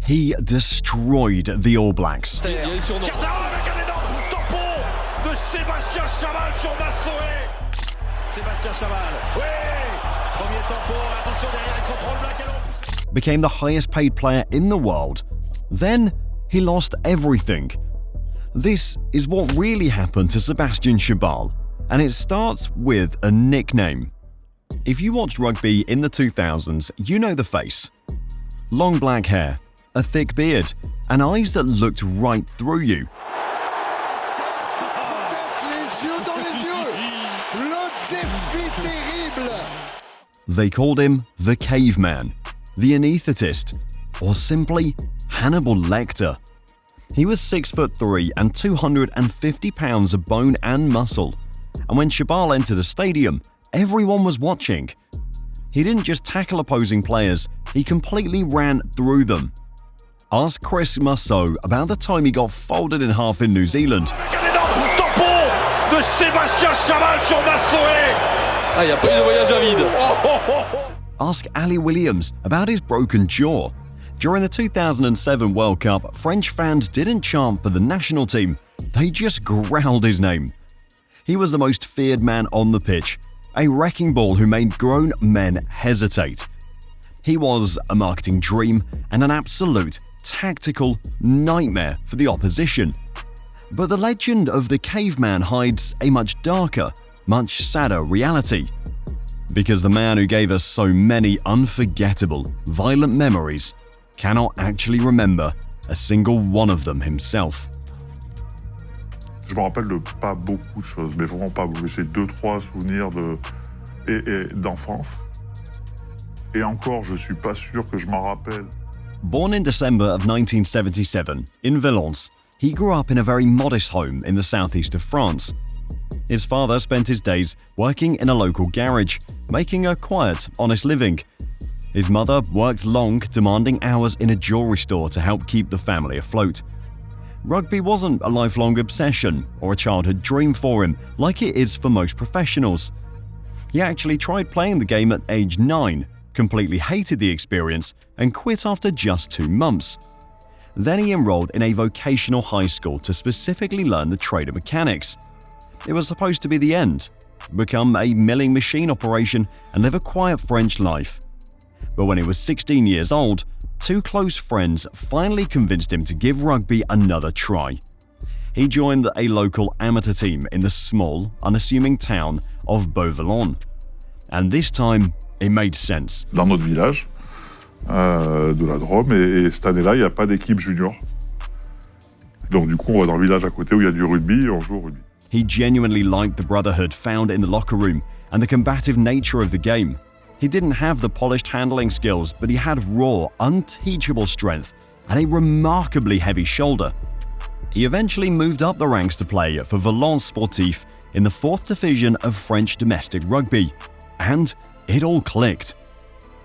He destroyed the All Blacks. Became the highest paid player in the world. Then he lost everything. This is what really happened to Sébastien Chabal, and it starts with a nickname. If you watched rugby in the 2000s, you know the face. Long black hair, a thick beard, and eyes that looked right through you. They called him the caveman, the anaesthetist, or simply Hannibal Lecter. He was 6'3" and 250 pounds of bone and muscle, and when Chabal entered a stadium, everyone was watching. He didn't just tackle opposing players, he completely ran through them. Ask Chris Musseau about the time he got folded in half in New Zealand. Ask Ali Williams about his broken jaw. During the 2007 World Cup, French fans didn't chant for the national team, they just growled his name. He was the most feared man on the pitch, a wrecking ball who made grown men hesitate. He was a marketing dream and an absolute tactical nightmare for the opposition. But the legend of the caveman hides a much darker, much sadder reality. Because the man who gave us so many unforgettable, violent memories cannot actually remember a single one of them himself. Je me rappelle de pas beaucoup de choses, mais vraiment pas beaucoup. J'ai 2-3 souvenirs d'enfance. Et encore, je suis pas sûr que je m'en rappelle. Born in December of 1977 in Valence, he grew up in a very modest home in the southeast of France. His father spent his days working in a local garage, making a quiet, honest living. His mother worked long, demanding hours in a jewelry store to help keep the family afloat. Rugby wasn't a lifelong obsession or a childhood dream for him, like it is for most professionals. He actually tried playing the game at age 9, completely hated the experience, and quit after just 2 months. Then he enrolled in a vocational high school to specifically learn the trade of mechanics. It was supposed to be the end, become a milling machine operation and live a quiet French life. But when he was 16 years old, 2 close friends finally convinced him to give rugby another try. He joined a local amateur team in the small, unassuming town of Beauvalon. And this time, it made sense. Dans notre village, de la Drôme, et cette année-là, il n'y a pas d'équipe junior. Donc du coup, on va dans le village à côté où il y a du rugby et on joue au rugby. He genuinely liked the brotherhood found in the locker room and the combative nature of the game. He didn't have the polished handling skills, but he had raw, unteachable strength and a remarkably heavy shoulder. He eventually moved up the ranks to play for Valence Sportif in the 4th division of French domestic rugby, and it all clicked.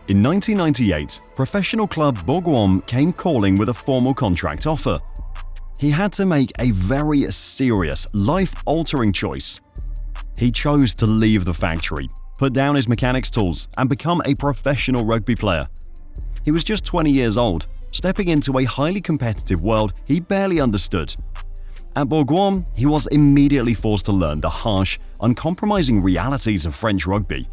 In 1998, professional club Bourgoin came calling with a formal contract offer. He had to make a very serious, life-altering choice. He chose to leave the factory, put down his mechanics tools, and become a professional rugby player. He was just 20 years old, stepping into a highly competitive world he barely understood. At Bourgoin, he was immediately forced to learn the harsh, uncompromising realities of French rugby.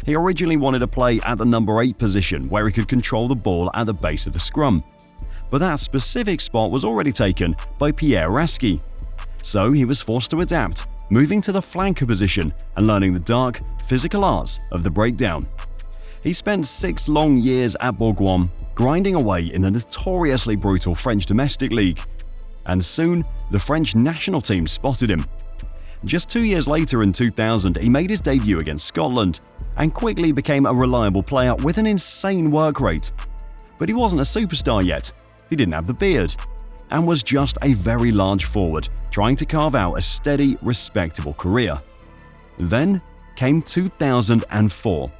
He originally wanted to play at the number 8 position where he could control the ball at the base of the scrum. But that specific spot was already taken by Pierre Rasky. So he was forced to adapt, moving to the flanker position and learning the dark, physical arts of the breakdown. He spent 6 long years at Bourgoin, grinding away in the notoriously brutal French domestic league. And soon, the French national team spotted him. Just 2 years later in 2000, he made his debut against Scotland and quickly became a reliable player with an insane work rate. But he wasn't a superstar yet. He didn't have the beard and was just a very large forward trying to carve out a steady, respectable career. Then came 2004.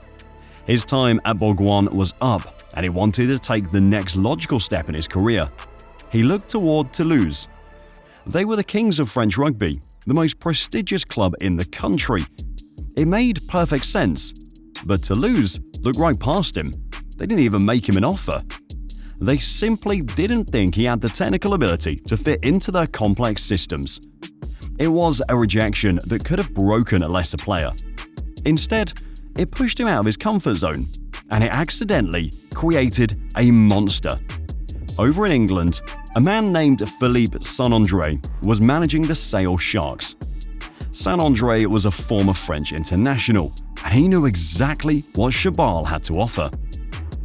His time at Bourgoin was up and he wanted to take the next logical step in his career. He looked toward Toulouse. They were the kings of French rugby, the most prestigious club in the country. It made perfect sense, but Toulouse looked right past him. They didn't even make him an offer. They simply didn't think he had the technical ability to fit into their complex systems. It was a rejection that could have broken a lesser player. Instead, it pushed him out of his comfort zone, and it accidentally created a monster. Over in England, a man named Philippe Saint-André was managing the Sale Sharks. Saint-André was a former French international, and he knew exactly what Chabal had to offer.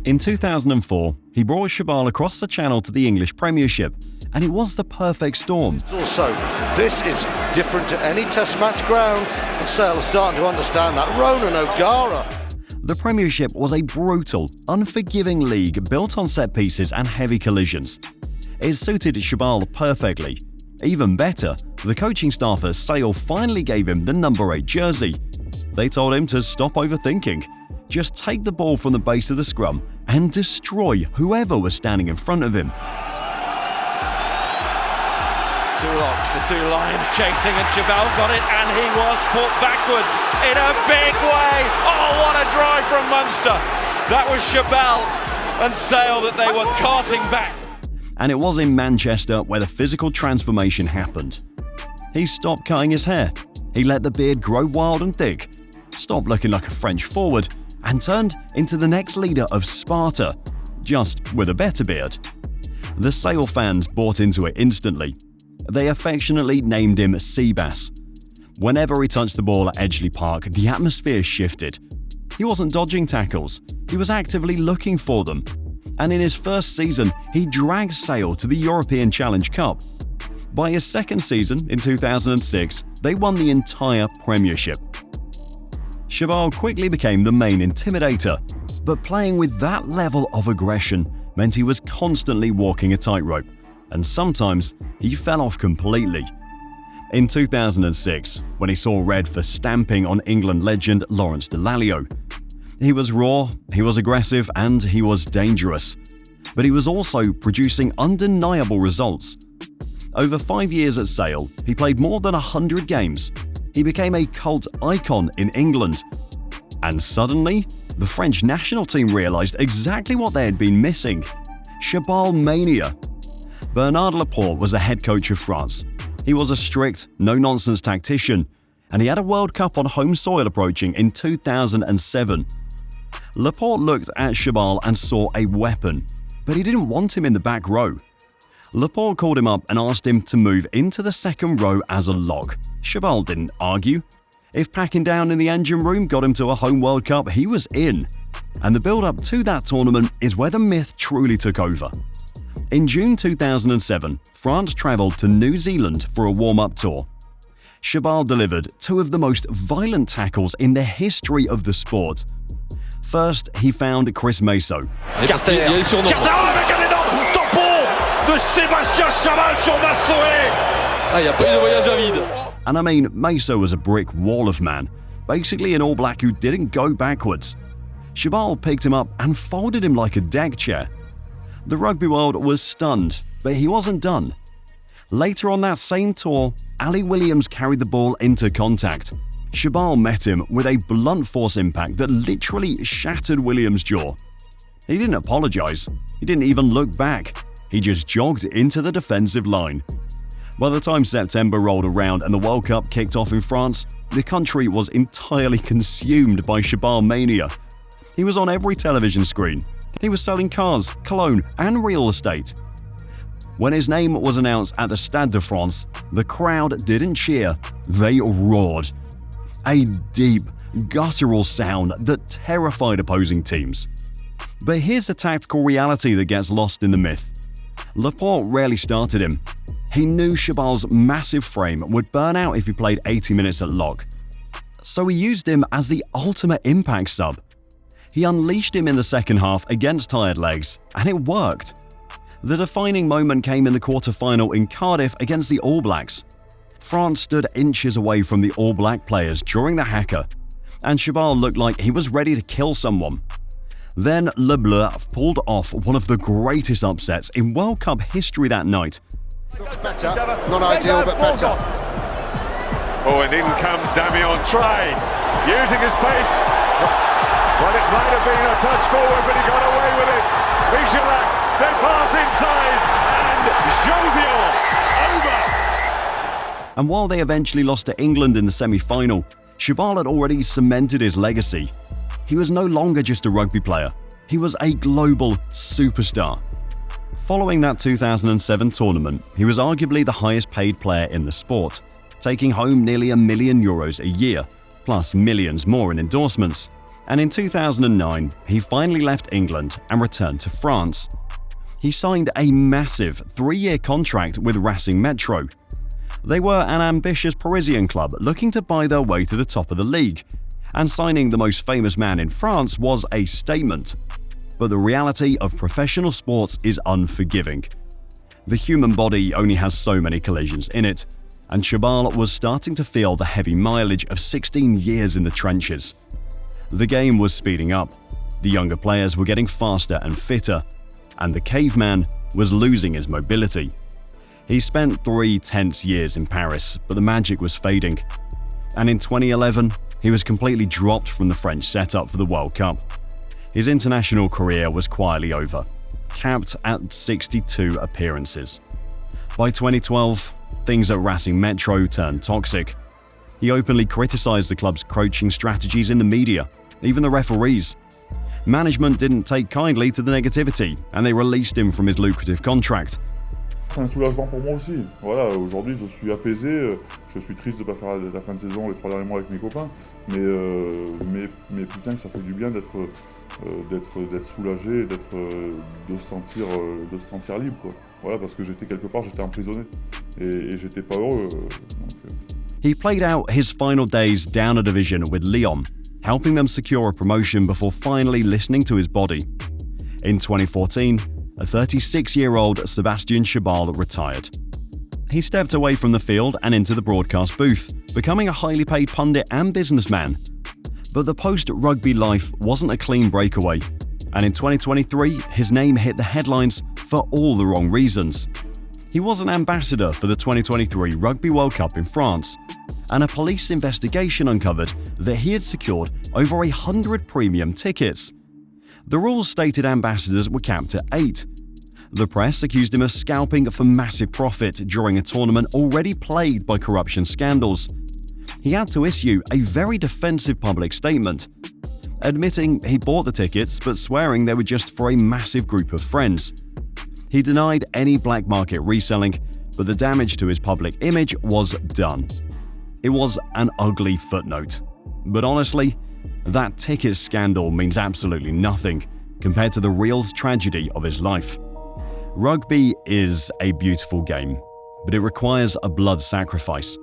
In 2004, he brought Chabal across the channel to the English Premiership, and it was the perfect storm. Also, this is different to any Test match ground, and Sale are starting to understand that. Ronan O'Gara. The Premiership was a brutal, unforgiving league built on set pieces and heavy collisions. It suited Chabal perfectly. Even better, the coaching staff at Sale finally gave him the number 8 jersey. They told him to stop overthinking. Just take the ball from the base of the scrum and destroy whoever was standing in front of him. Two locks, the two lions chasing, and Chabal got it, and he was put backwards in a big way. Oh, what a drive from Munster. That was Chabal and Sale that they were carting back. And it was in Manchester where the physical transformation happened. He stopped cutting his hair. He let the beard grow wild and thick, stopped looking like a French forward, and turned into the next leader of Sparta, just with a better beard. The Sale fans bought into it instantly. They affectionately named him Seabass. Whenever he touched the ball at Edgeley Park, the atmosphere shifted. He wasn't dodging tackles, he was actively looking for them. And in his first season, he dragged Sale to the European Challenge Cup. By his second season, in 2006, they won the entire Premiership. Chabal quickly became the main intimidator, but playing with that level of aggression meant he was constantly walking a tightrope, and sometimes he fell off completely. In 2006, when he saw red for stamping on England legend Lawrence Dallaglio, he was raw, he was aggressive, and he was dangerous. But he was also producing undeniable results. Over 5 years at Sale, he played more than 100 games. He became a cult icon in England. And suddenly, the French national team realised exactly what they had been missing: Chabal mania. Bernard Laporte was the head coach of France. He was a strict, no-nonsense tactician, and he had a World Cup on home soil approaching in 2007. Laporte looked at Chabal and saw a weapon, but he didn't want him in the back row. Laporte called him up and asked him to move into the second row as a lock. Chabal didn't argue. If packing down in the engine room got him to a home World Cup, he was in. And the build-up to that tournament is where the myth truly took over. In June 2007, France travelled to New Zealand for a warm-up tour. Chabal delivered two of the most violent tackles in the history of the sport. First, he found Chris Meso. Carter avec un énorme tampon de Sébastien Chabal sur Massoé. Il y a pris de voyage à vide. And I mean, Meso was a brick wall of man, basically an all-black who didn't go backwards. Chabal picked him up and folded him like a deck chair. The rugby world was stunned, but he wasn't done. Later on that same tour, Ali Williams carried the ball into contact. Chabal met him with a blunt force impact that literally shattered Williams' jaw. He didn't apologise. He didn't even look back. He just jogged into the defensive line. By the time September rolled around and the World Cup kicked off in France, the country was entirely consumed by Chabal mania. He was on every television screen. He was selling cars, cologne, and real estate. When his name was announced at the Stade de France, the crowd didn't cheer, they roared. A deep, guttural sound that terrified opposing teams. But here's a tactical reality that gets lost in the myth. Laporte rarely started him. He knew Chabal's massive frame would burn out if he played 80 minutes at lock. So he used him as the ultimate impact sub. He unleashed him in the second half against tired legs, and it worked. The defining moment came in the quarter-final in Cardiff against the All Blacks. France stood inches away from the All Black players during the haka, and Chabal looked like he was ready to kill someone. Then Le Bleu pulled off one of the greatest upsets in World Cup history that night. Better. Not ideal, but better. Oh, and in comes Damien Traoré, using his pace. Well, it might have been a touch forward, but he got away with it. Michelin They pass inside, and Josian over. And while they eventually lost to England in the semi-final, Chabal had already cemented his legacy. He was no longer just a rugby player, he was a global superstar. Following that 2007 tournament, he was arguably the highest paid player in the sport, taking home nearly €1 million a year, plus millions more in endorsements. And in 2009, he finally left England and returned to France. He signed a massive 3-year contract with Racing Metro. They were an ambitious Parisian club looking to buy their way to the top of the league, and signing the most famous man in France was a statement. But the reality of professional sports is unforgiving. The human body only has so many collisions in it, and Chabal was starting to feel the heavy mileage of 16 years in the trenches. The game was speeding up, the younger players were getting faster and fitter, and the caveman was losing his mobility. He spent 3 tense years in Paris, but the magic was fading. And in 2011, he was completely dropped from the French setup for the World Cup. His international career was quietly over, capped at 62 appearances. By 2012, things at Racing Metro turned toxic. He openly criticized the club's coaching strategies in the media, even the referees. Management didn't take kindly to the negativity, and they released him from his lucrative contract. C'est un soulagement pour moi aussi. Voilà, aujourd'hui je suis apaisé, je suis triste de ne pas faire la fin de saison les 3 derniers mois avec mes copains, mais putain que ça fait du bien d'être soulagé, de se sentir libre, quoi. Voilà, parce que j'étais quelque part, j'étais emprisonné et j'étais pas heureux. He played out his final days down a division with Lyon, helping them secure a promotion before finally listening to his body. In 2014, a 36-year-old Sébastien Chabal retired. He stepped away from the field and into the broadcast booth, becoming a highly paid pundit and businessman. But the post-rugby life wasn't a clean breakaway, and in 2023, his name hit the headlines for all the wrong reasons. He was an ambassador for the 2023 Rugby World Cup in France, and a police investigation uncovered that he had secured over 100 premium tickets. The rules stated ambassadors were capped at 8. The press accused him of scalping for massive profit during a tournament already plagued by corruption scandals. He had to issue a very defensive public statement, admitting he bought the tickets but swearing they were just for a massive group of friends. He denied any black market reselling, but the damage to his public image was done. It was an ugly footnote. But honestly, that ticket scandal means absolutely nothing compared to the real tragedy of his life. Rugby is a beautiful game, but it requires a blood sacrifice.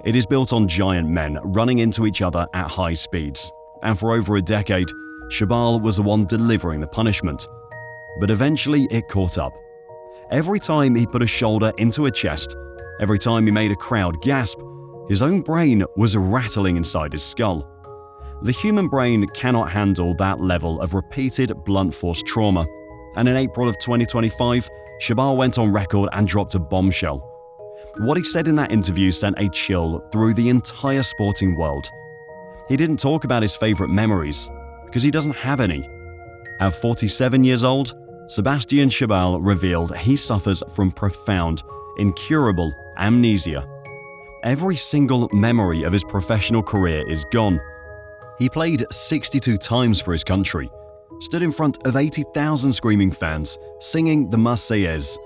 It is built on giant men running into each other at high speeds, and for over a decade, Chabal was the one delivering the punishment. But eventually it caught up. Every time he put a shoulder into a chest, every time he made a crowd gasp, his own brain was rattling inside his skull. The human brain cannot handle that level of repeated blunt force trauma, and in April of 2025, Chabal went on record and dropped a bombshell. What he said in that interview sent a chill through the entire sporting world. He didn't talk about his favorite memories, because he doesn't have any. At 47 years old, Sébastien Chabal revealed he suffers from profound, incurable amnesia. Every single memory of his professional career is gone. He played 62 times for his country, stood in front of 80,000 screaming fans, singing the Marseillaise.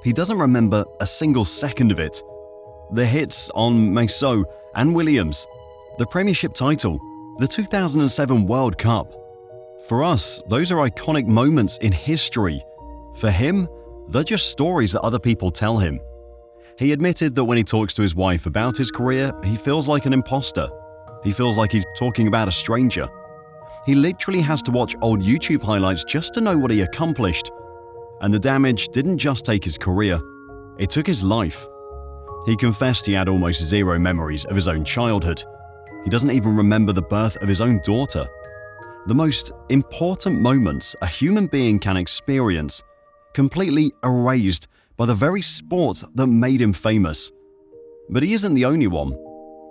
He doesn't remember a single second of it. The hits on Meissot and Williams, the Premiership title, the 2007 World Cup. For us, those are iconic moments in history. For him, they're just stories that other people tell him. He admitted that when he talks to his wife about his career, he feels like an imposter. He feels like he's talking about a stranger. He literally has to watch old YouTube highlights just to know what he accomplished. And the damage didn't just take his career, it took his life. He confessed he had almost zero memories of his own childhood. He doesn't even remember the birth of his own daughter. The most important moments a human being can experience, completely erased by the very sport that made him famous. But he isn't the only one.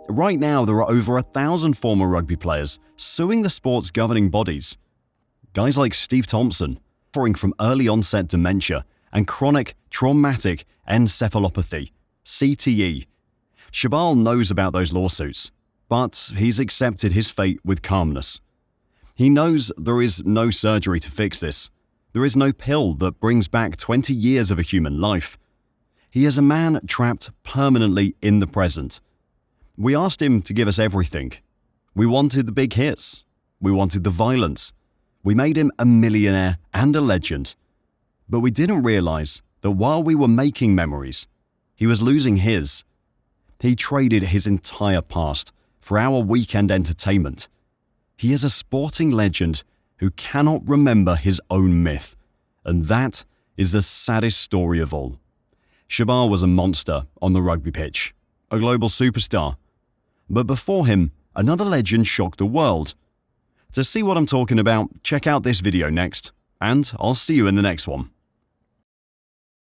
Right now, there are over 1,000 former rugby players suing the sport's governing bodies. Guys like Steve Thompson, suffering from early onset dementia and chronic traumatic encephalopathy, CTE. Shabal knows about those lawsuits, but he's accepted his fate with calmness. He knows there is no surgery to fix this. There is no pill that brings back 20 years of a human life. He is a man trapped permanently in the present. We asked him to give us everything. We wanted the big hits. We wanted the violence. We made him a millionaire and a legend. But we didn't realize that while we were making memories, he was losing his. He traded his entire past for our weekend entertainment. He is a sporting legend who cannot remember his own myth, and that is the saddest story of all. Shabal was a monster on the rugby pitch, a global superstar. But before him, another legend shocked the world. To see what I'm talking about, check out this video next, and I'll see you in the next one.